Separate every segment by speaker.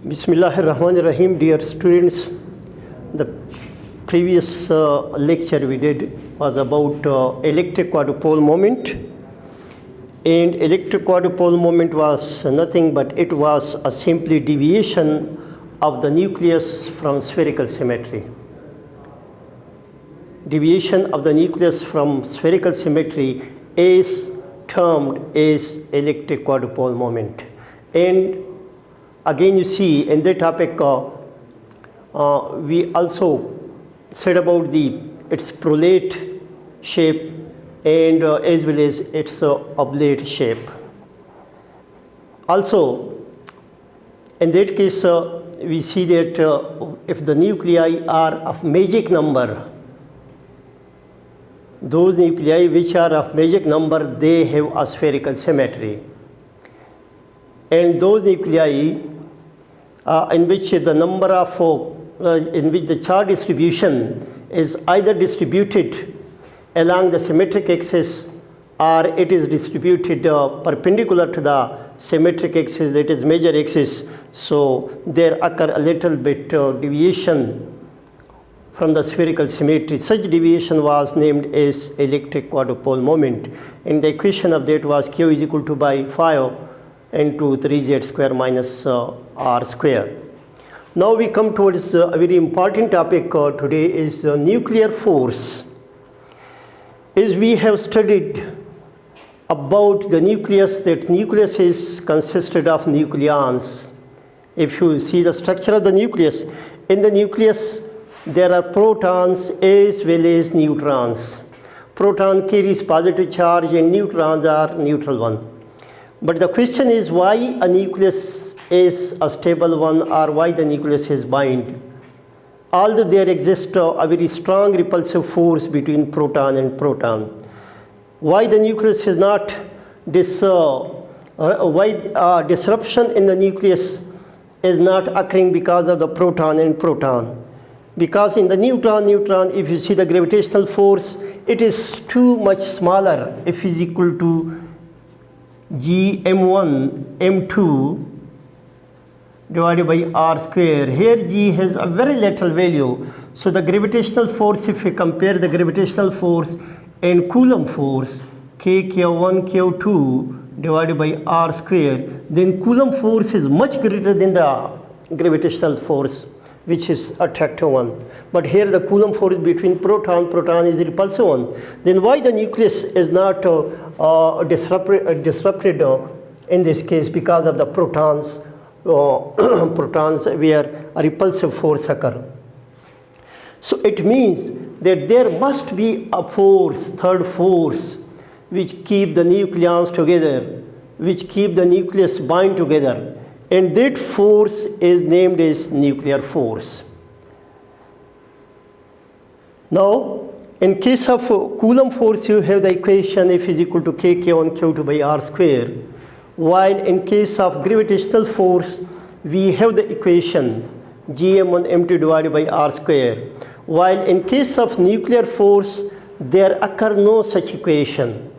Speaker 1: Bismillahirrahmanirrahim, dear students. The previous lecture we did was about electric quadrupole moment, and electric quadrupole moment was nothing but it was a simply deviation of the nucleus from spherical symmetry. Deviation of the nucleus from spherical symmetry is termed as electric quadrupole moment. And again, you see in the topic we also said about its prolate shape and as well as its oblate shape. Also, in that case, we see that if the nuclei are of magic number, those nuclei which are of magic number, they have a spherical symmetry. And those nuclei in which the number of, in which the charge distribution is either distributed along the symmetric axis or it is distributed perpendicular to the symmetric axis, that is major axis. So there occur a little bit deviation from the spherical symmetry. Such deviation was named as electric quadrupole moment, and the equation of that was Q is equal to by 5 into 3z square minus r square. Now we come towards a very important topic today is nuclear force. As we have studied about the nucleus, that nucleus is consisted of nucleons. If you see the structure of the nucleus, in the nucleus there are protons as well as neutrons. Proton carries positive charge and neutrons are neutral one. But the question is why a nucleus is a stable one or why the nucleus is bound. Although there exists a very strong repulsive force between proton and proton. Why the nucleus is not why disruption in the nucleus is not occurring because of the proton and proton. Because in the neutron, if you see the gravitational force, it is too much smaller, F is equal to G m1 m2 divided by r square. Here G has a very little value. So the gravitational force, if we compare the gravitational force and Coulomb force, K Q1 Q2 divided by r square, then Coulomb force is much greater than the gravitational force, which is attractive one. But here the Coulomb force between proton is repulsive one. Then why the nucleus is not disrupted in this case? Because of the protons where a repulsive force occur. So it means that there must be a force, third force, which keep the nucleons together, which keep the nucleus bind together. And that force is named as nuclear force. Now, in case of Coulomb force, you have the equation F is equal to K Q1 Q2 by r square. While in case of gravitational force, we have the equation Gm1 m2 divided by r square. While in case of nuclear force, there occur no such equation.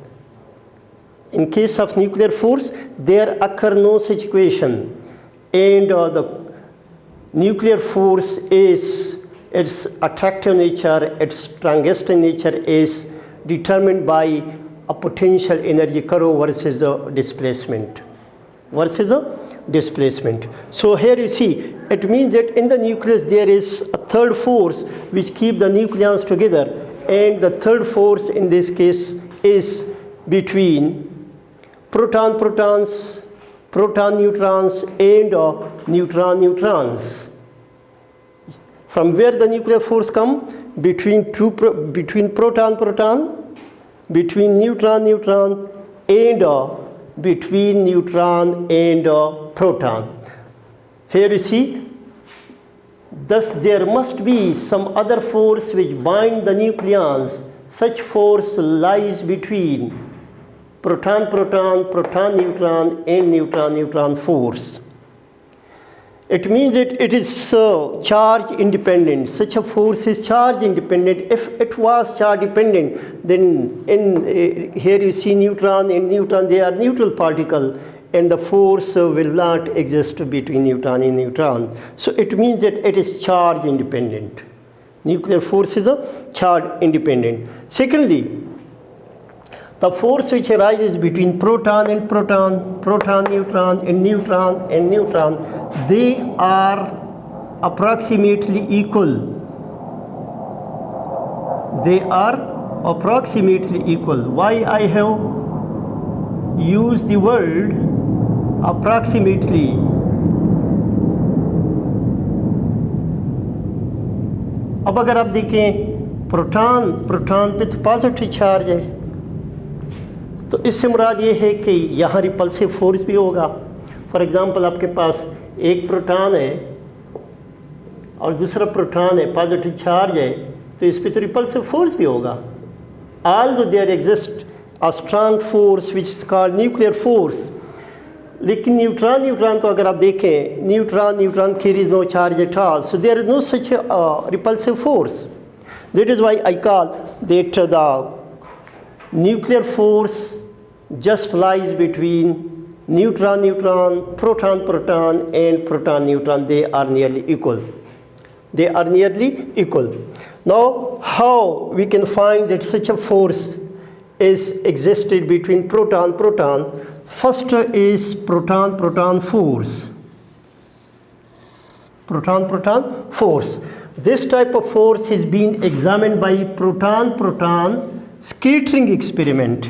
Speaker 1: In case of nuclear force, there occur no such equation. And the nuclear force is, its attractive nature, its strongest nature is determined by a potential energy curve versus a displacement. So here you see, it means that in the nucleus there is a third force which keep the nucleons together, and the third force in this case is between protons, proton neutrons and neutrons. From where the nuclear force come? Between proton, between neutron and between neutron and proton. Here you see, thus there must be some other force which bind the nucleons. Such force lies between proton, neutron and neutron force. It means that it is charge independent. Such a force is charge independent. If it was charge dependent, then here you see neutron, and neutron, they are neutral particle, and the force will not exist between neutron and neutron. So it means that it is charge independent. Nuclear force is a charge independent. Secondly, the force which arises between proton and proton, proton neutron and neutron and neutron, they are approximately equal. They are approximately equal. Why I have used the word approximately? अब अगर आप देखें proton पे तो positive charge है, तो इससे मुराद ये है कि यहाँ रिपल्सिव फोर्स भी होगा. फॉर एग्ज़ाम्पल आपके पास एक प्रोटॉन है और दूसरा प्रोटॉन है, पॉजिटिव चार्ज है, तो इस पर तो रिपल्सिव फोर्स भी होगा. Although there exist a strong force which is called nuclear force. लेकिन न्यूट्रॉन को अगर आप देखें, neutron carries no charge at all, so there is no such repulsive force. That is why I call that the nuclear force just lies between neutron, proton, and proton-neutron. They are nearly equal. They are nearly equal. Now, how we can find that such a force is existed between proton? First is proton force. Proton force. This type of force has been examined by proton scattering experiment.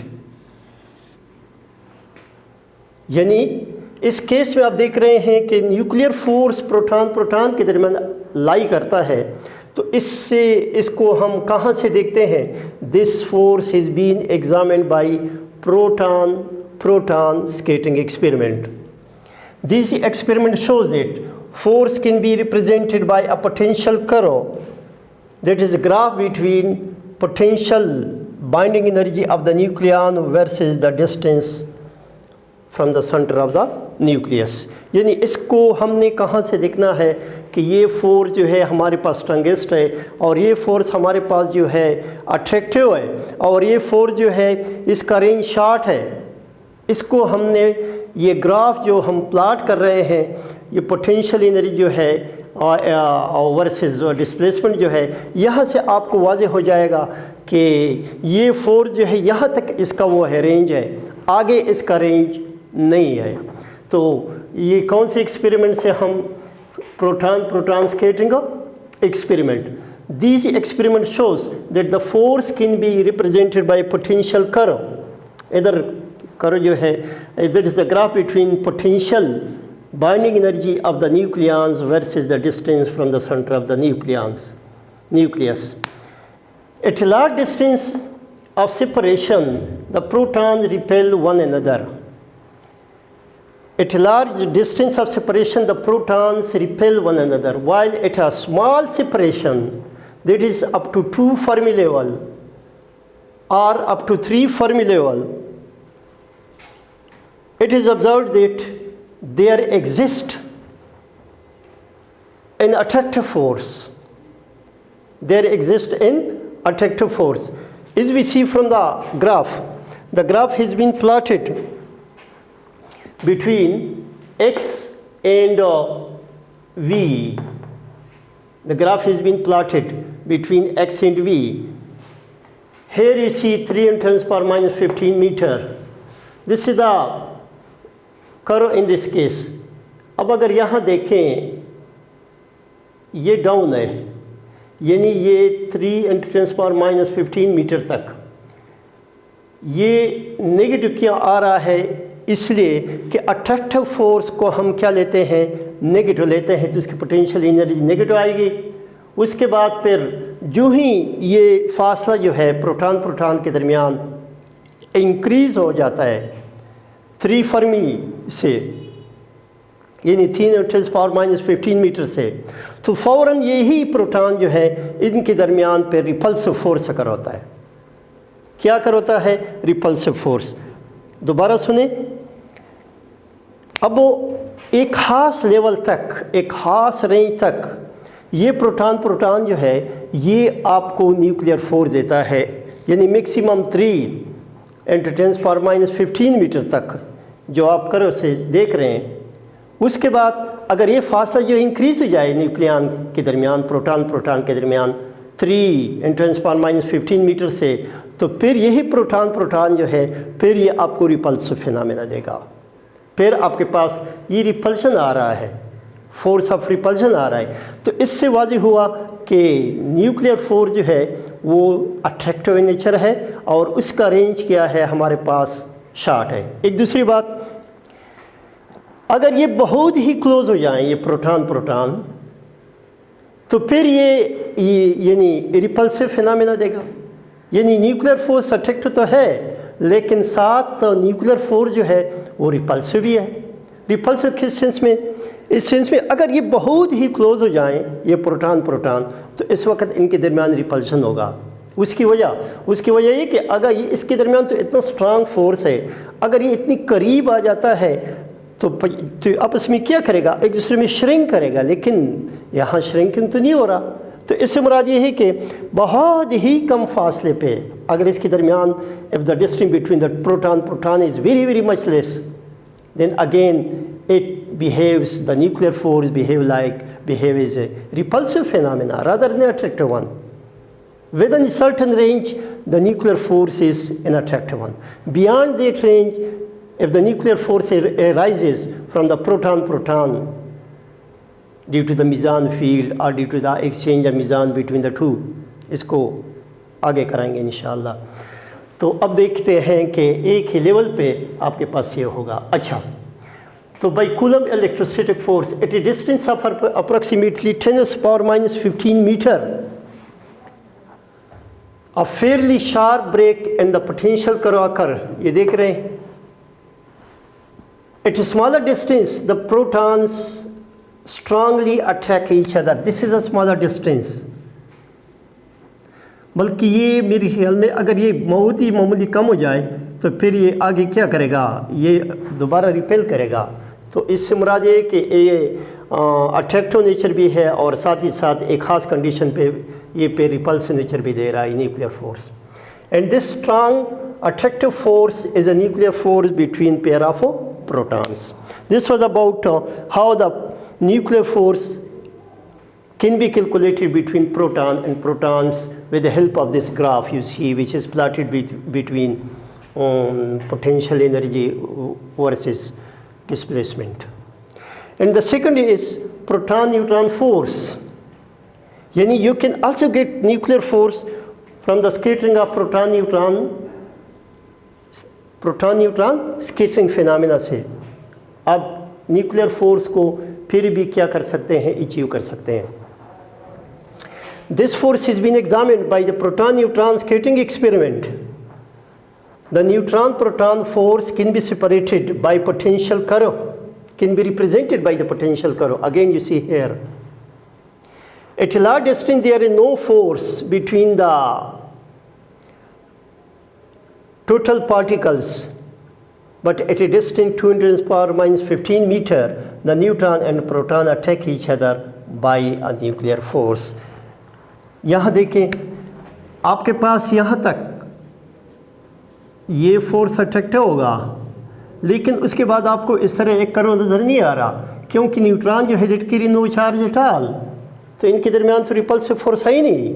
Speaker 1: यानी इस case में आप देख रहे हैं कि nuclear force proton के दरमियान लाई करता है, तो इसको हम कहाँ से देखते हैं? This force has been examined by proton scattering experiment. This experiment shows that force can be represented by a potential curve, that is a graph between potential binding energy of the nucleon versus the distance from the center of the nucleus. यानी इसको हमने कहाँ से देखना है कि ये force जो है हमारे पास स्ट्रॉन्गेस्ट है और ये फोर्स हमारे पास जो है अट्रैक्टिव है और ये फोर्स जो है इसका रेंज शॉर्ट है. इसको हमने ये ग्राफ जो हम प्लाट कर रहे हैं, ये पोटेंशियल एनर्जी जो है वर्सेस डिस्प्लेसमेंट जो है, यहाँ से आपको वाज़ेह हो जाएगा कि ये फोर्स जो है यहाँ तक इसका वो है रेंज है, आगे इसका रेंज नहीं है. तो ये कौन से एक्सपेरिमेंट से हम proton scattering experiment. This experiment shows that the force can be represented by potential curve. इधर कर्व जो है, that is the graph between potential binding energy of the nucleons versus the distance from the center of the nucleus. At a large distance of separation, the protons repel one another. At a large distance of separation, the protons repel one another, while at a small separation, that is up to 2 Fermi level or up to 3 Fermi level, it is observed that there exists an attractive force. There exists an attractive force. As we see from the graph has been plotted between x and v. The graph has been plotted between x and v. Here you see 3 × 10⁻⁻15 meter. This is the करो in this case. अब अगर यहाँ देखें, ये down है, यानी ये 3 × 10⁻⁻15 metre तक ये नेगेटिव क्यों आ रहा है? इसलिए कि अट्रैक्टिव फोर्स को हम क्या लेते हैं? नेगेटिव लेते हैं, तो इसकी पोटेंशियल एनर्जी नेगेटिव आएगी. उसके बाद फिर जो ही ये फासला जो है प्रोटॉन के दरमियान इंक्रीज़ हो जाता है 3 फर्मी से, यानी 3 × 10⁻⁻15 मीटर से, तो फ़ौरन यही प्रोटॉन जो है इनके दरमियान पर रिपल्सिव फोर्स अकर होता है. क्या कर होता है? Repulsive force. दोबारा सुने. अब वो एक ख़ास लेवल तक, एक ख़ास रेंज तक ये प्रोटॉन जो है ये आपको न्यूक्लियर फोर्स देता है, यानी मैक्सिमम 3 × 10⁻⁻15 मीटर तक जो आप करो से देख रहे हैं, उसके बाद अगर ये फासला जो इंक्रीज़ हो जाए न्यूक्लियन के दरमियान, प्रोटॉन के दरमियान 3 × 10⁻15 मीटर से, तो फिर यही प्रोटॉन जो है फिर ये आपको रिपल्सिव फिनोमेना देगा। फिर आपके पास ये रिपल्शन आ रहा है, फोर्स ऑफ रिपल्शन आ रहा है। तो इससे वाज़ेह हुआ कि न्यूक्लियर फोर्स जो है वो अट्रैक्टिव नेचर है और उसका रेंज क्या है, हमारे पास शॉर्ट है। एक दूसरी बात, अगर ये बहुत ही क्लोज हो जाएं ये प्रोटॉन, तो फिर ये यानी रिपल्सिव फिनोमेना देगा। यानी न्यूक्लियर फोर्स अट्रैक्टिव तो है, लेकिन साथ न्यूक्लियर फोर्स जो है वो रिपल्सिव भी है। रिपल्सिव किस सेंस में? इस सेंस में अगर ये बहुत ही क्लोज हो जाएं ये प्रोटॉन, तो इस वक्त इनके दरमियान रिपल्शन होगा। उसकी वजह ये कि अगर ये इसके दरमियान तो इतना स्ट्रांग फोर्स है, अगर ये इतनी करीब आ जाता है तो आपस में क्या करेगा, एक दूसरे में श्रिंक करेगा, लेकिन यहाँ श्रिंकिंग तो नहीं हो रहा। तो इससे मुराद ये है कि बहुत ही कम फासले पे अगर इसके दरमियान if the distance between the proton is very much less, then again it behaves, the nuclear force behave as a repulsive phenomena rather than an attractive one. Within a certain range, the nuclear force is an attractive one. Beyond that range, if the nuclear force arises from the proton due to the meson field or due to the exchange of meson between the two, इसको आगे कराएंगे इंशाअल्लाह। तो अब देखते हैं कि एक ही लेवल पे आपके पास ये होगा। अच्छा, तो by Coulomb electrostatic force at a distance of approximately 10⁻15 metre, a fairly sharp break in the potential curve occur, ये देख रहे हैं। At a smaller distance the protons strongly attract each other, this is a smaller distance. बल्कि ये मेरे ख्याल में अगर ये बहुत ही मामूली कम हो जाए तो फिर ये आगे क्या करेगा, ये दोबारा रिपेल करेगा। तो इससे मुराद ये कि ये अट्रैक्टिव नेचर भी है और साथ ही साथ एक ख़ास कंडीशन पे ये पे रिपल्सिव नेचर भी दे रहा है nuclear force. And this strong attractive force is a nuclear force between pair of protons. This was about how the nuclear force can be calculated between proton and protons with the help of this graph you see, which is plotted between potential energy versus displacement. And the second is proton-neutron force. Yani you can also get nuclear force from the scattering of proton-neutron scattering phenomena से। अब nuclear force को फिर भी क्या कर सकते हैं, achieve कर सकते हैं। This force has been examined by the proton-neutron scattering experiment. The neutron-proton force can be separated by potential curve, can be represented by the potential curve. Again, you see here. At a large distance, there is no force between the total particles, but at a distance 2⁻⁻15 meter, the neutron and proton attack each other by a nuclear force. यहाँ देखें, आपके पास यहाँ तक ये force attractive होगा, लेकिन उसके बाद आपको इस तरह एक कर्व नज़र नहीं आ रहा, क्योंकि न्यूट्रॉन जो है it carry no charge at all, तो इनके दरमियान तो रिपल्सिव फोर्स है ही नहीं।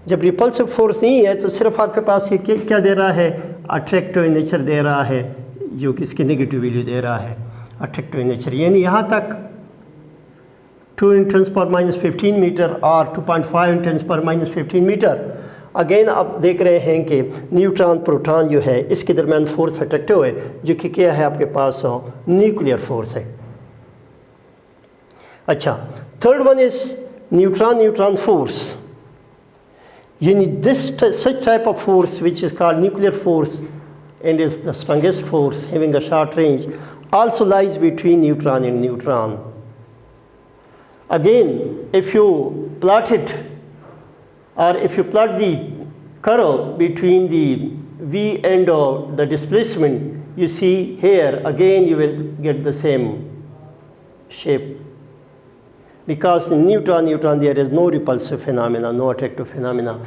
Speaker 1: जब रिपल्सिव फोर्स नहीं है तो सिर्फ आपके पास ये क्या दे रहा है, अट्रैक्टिव नेचर दे रहा है, जो कि इसकी नेगेटिव वैल्यू दे रहा है अट्रैक्टिव नेचर। यानी यहाँ तक 2 × 10⁻15 मीटर और 2.5 × 10⁻15 मीटर। अगेन आप देख रहे हैं कि न्यूट्रॉन प्रोटॉन जो है इसके दरमियान फोर्स अट्रैक्टिव है, जो कि क्या है आपके पास न्यूक्लियर फोर्स है। अच्छा, third one is neutron force. यानी this such type of force which is called nuclear force and is the strongest force having a short range, also lies between neutron and neutron. Again, if you plot it, or if you plot the curve between the V and the displacement, you see here again you will get the same shape, because in neutron there is no repulsive phenomena, no attractive phenomena.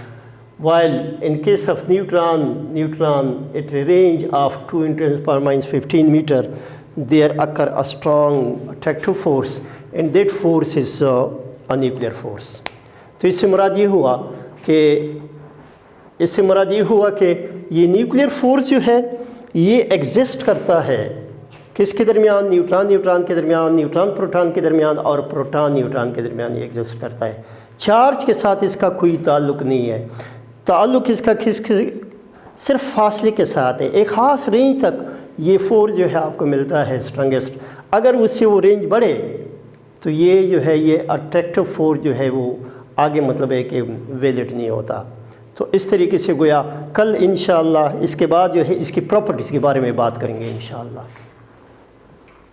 Speaker 1: while in case of neutron at a range of 2 × 10⁻⁻15 meter, there occur a strong attractive force, and that force is a nuclear force. तो इससे मुराद ये हुआ कि ये nuclear force जो है ये exist करता है किसके दरमियान, न्यूट्रॉन के दरमियान, न्यूट्रॉन प्रोटॉन के दरमियान और प्रोटॉन न्यूट्रॉन के दरमियान ये एग्जिस्ट करता है। चार्ज के साथ इसका कोई ताल्लुक़ नहीं है, ताल्लुक़ इसका सिर्फ फासले के साथ है। एक ख़ास रेंज तक ये फोर्स जो है आपको मिलता है स्ट्रॉन्गेस्ट, अगर उससे वो रेंज बढ़े तो ये जो है ये अट्रैक्टिव फोर्स जो है वो आगे मतलब है कि वैलिड नहीं होता। तो इस तरीके से गोया कल इंशाअल्लाह इसके बाद जो है इसकी प्रॉपर्टीज़ के बारे में बात करेंगे इंशाअल्लाह।